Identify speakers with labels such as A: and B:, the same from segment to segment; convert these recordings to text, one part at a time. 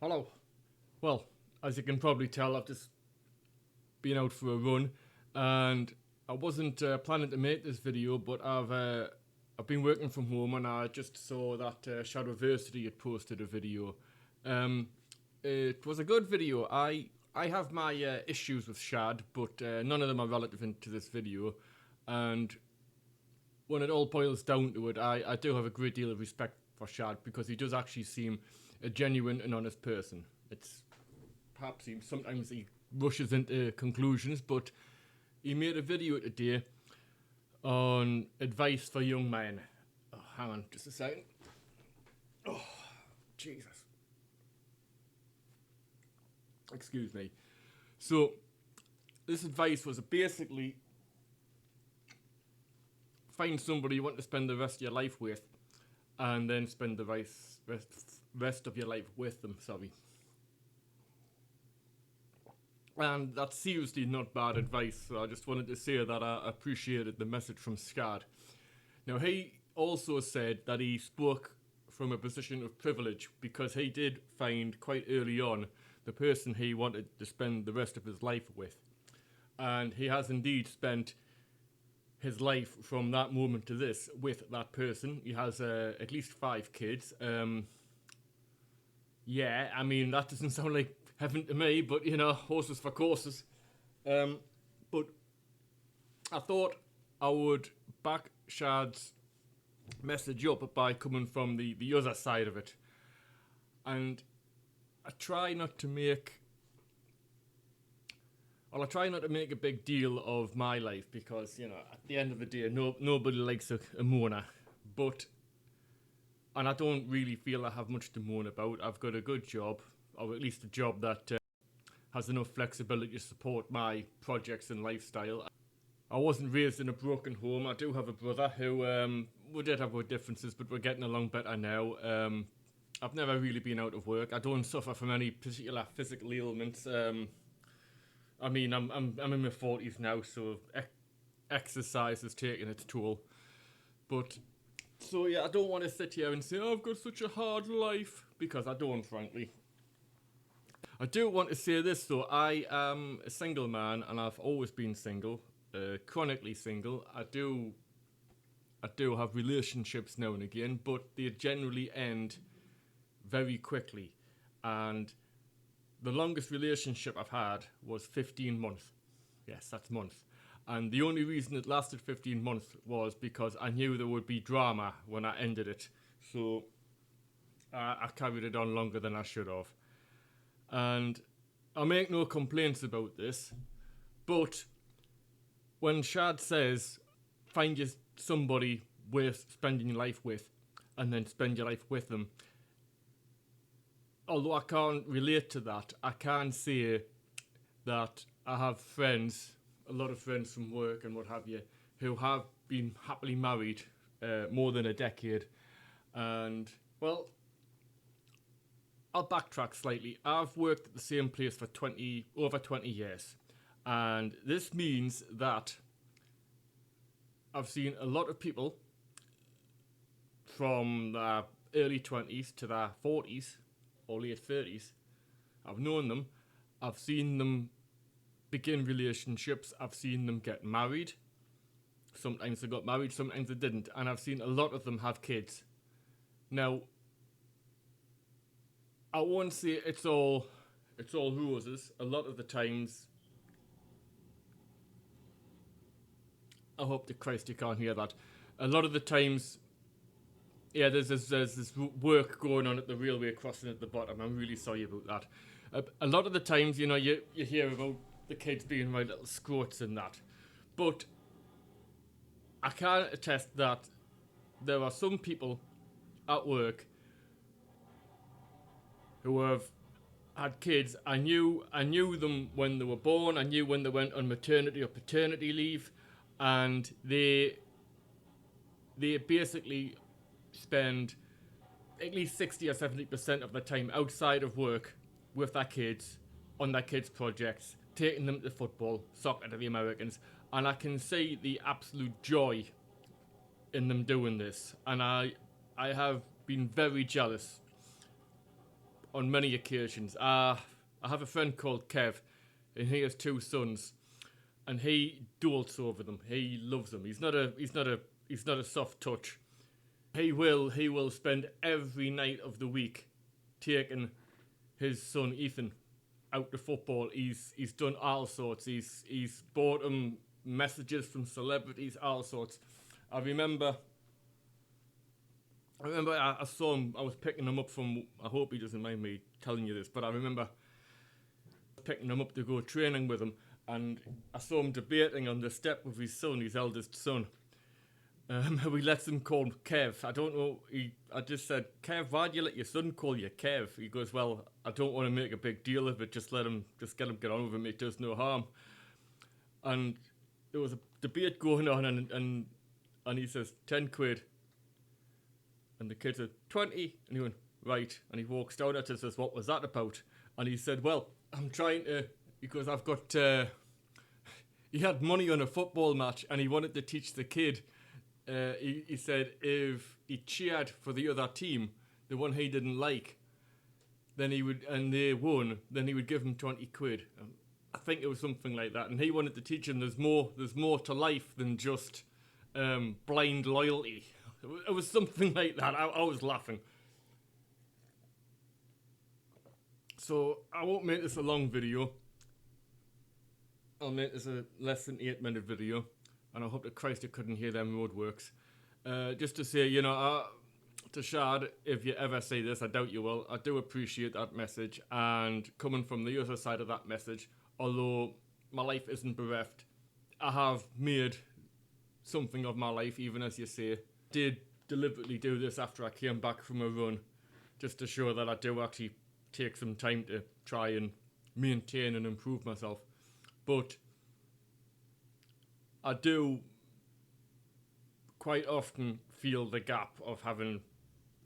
A: Hello. Well, as you can probably tell, I've just been out for a run, and I wasn't planning to make this video, but I've been working from home, and I just saw that Shad of had posted a video. Um, it was a good video. I have my issues with Shad, but none of them are relevant to this video, and when it all boils down to it, I do have a great deal of respect for Shad because he does actually seem a genuine and honest person. It's perhaps sometimes he rushes into conclusions, but he made a video today on advice for young men. Oh, hang on just a second. Oh, Jesus. Excuse me. So, this advice was basically find somebody you want to spend the rest of your life with, and then spend the rest of your life with them. Sorry. And that's seriously not bad advice, so I just wanted to say that I appreciated the message from Scad. Now, he also said that he spoke from a position of privilege because he did find quite early on the person he wanted to spend the rest of his life with. And he has indeed spent his life from that moment to this with that person. He has at least 5 kids. Yeah, I mean, that doesn't sound like heaven to me, but you know, horses for courses. But I thought I would back Shad's message up by coming from the other side of it. And I try not to make a big deal of my life because, you know, at the end of the day, nobody likes a moaner. And I don't really feel I have much to moan about. I've got a good job, or at least a job that has enough flexibility to support my projects and lifestyle. I wasn't raised in a broken home. I do have a brother who we did have our differences, but we're getting along better now. I've never really been out of work. I don't suffer from any particular physical ailments. I mean, I'm in my 40s now, so exercise has taken its toll. But so yeah, I don't want to sit here and say, oh, I've got such a hard life, because I don't, frankly. I do want to say this though, I am a single man and I've always been single, chronically single. I do have relationships now and again, but they generally end very quickly. And the longest relationship I've had was 15 months. Yes, that's months. And the only reason it lasted 15 months was because I knew there would be drama when I ended it. So I carried it on longer than I should have. And I make no complaints about this, but when Shad says find you somebody worth spending your life with and then spend your life with them, although I can't relate to that, I can say that I have friends, a lot of friends from work and what have you, who have been happily married more than a decade. And, well, I'll backtrack slightly. I've worked at the same place for over 20 years. And this means that I've seen a lot of people from their early 20s to their 40s or late 30s. I've known them. I've seen them begin relationships. I've seen them get married. Sometimes they got married, sometimes they didn't. And I've seen a lot of them have kids. Now, I won't say it's all roses. A lot of the times, I hope to Christ you can't hear that. A lot of the times, yeah, there's this work going on at the railway crossing at the bottom. I'm really sorry about that. A lot of the times, you know, you hear about the kids being right little scroats and that. But I can attest that there are some people at work who have had kids. I knew them when they were born. I knew when they went on maternity or paternity leave, and they basically spend at least 60 or 70% of the time outside of work with their kids, on their kids' projects, taking them to football, soccer to the Americans, and I can see the absolute joy in them doing this, and I have been very jealous on many occasions. I have a friend called Kev, and he has two sons, and he dotes over them. He loves them. He's not a soft touch. He will spend every night of the week taking his son Ethan out to football. He's done all sorts. He's bought him messages from celebrities, all sorts. I remember I saw him. I was picking him up from. I hope he doesn't mind me telling you this, but I remember picking him up to go training with him, and I saw him debating on the step with his son, his eldest son. We let him call him Kev. I don't know. I just said, Kev, why do you let your son call you Kev? He goes, well, I don't want to make a big deal of it. Just get him get on with it. It does no harm. And there was a debate going on, and he says 10 quid, and the kid said 20, and he went right, and he walks down at us, says, what was that about? And he said, well, I'm trying to, because I've got. He had money on a football match, and he wanted to teach the kid. He said if he cheered for the other team, the one he didn't like, then he would, and they won, then he would give him 20 quid. I think it was something like that. And he wanted to teach him there's more to life than just blind loyalty. It was something like that. I was laughing. So I won't make this a long video. I'll make this a less than 8-minute video. And I hope that Christ you couldn't hear them roadworks. Just to say, to Shad, if you ever say this, I doubt you will, I do appreciate that message. And coming from the other side of that message, although my life isn't bereft, I have made something of my life, even as you say. Did deliberately do this after I came back from a run, just to show that I do actually take some time to try and maintain and improve myself. But I do quite often feel the gap of having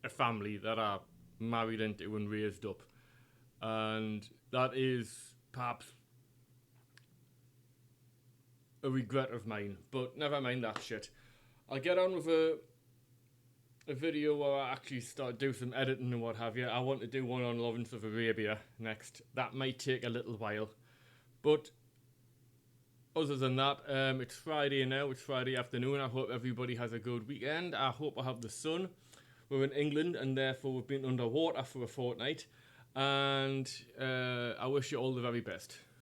A: a family that I married into and raised up. And that is perhaps a regret of mine. But never mind that shit. I'll get on with a video where I actually do some editing and what have you. I want to do one on Lawrence of Arabia next. That might take a little while. But other than that, it's Friday now. It's Friday afternoon. I hope everybody has a good weekend. I hope I have the sun. We're in England, and therefore we've been underwater for a fortnight. And I wish you all the very best.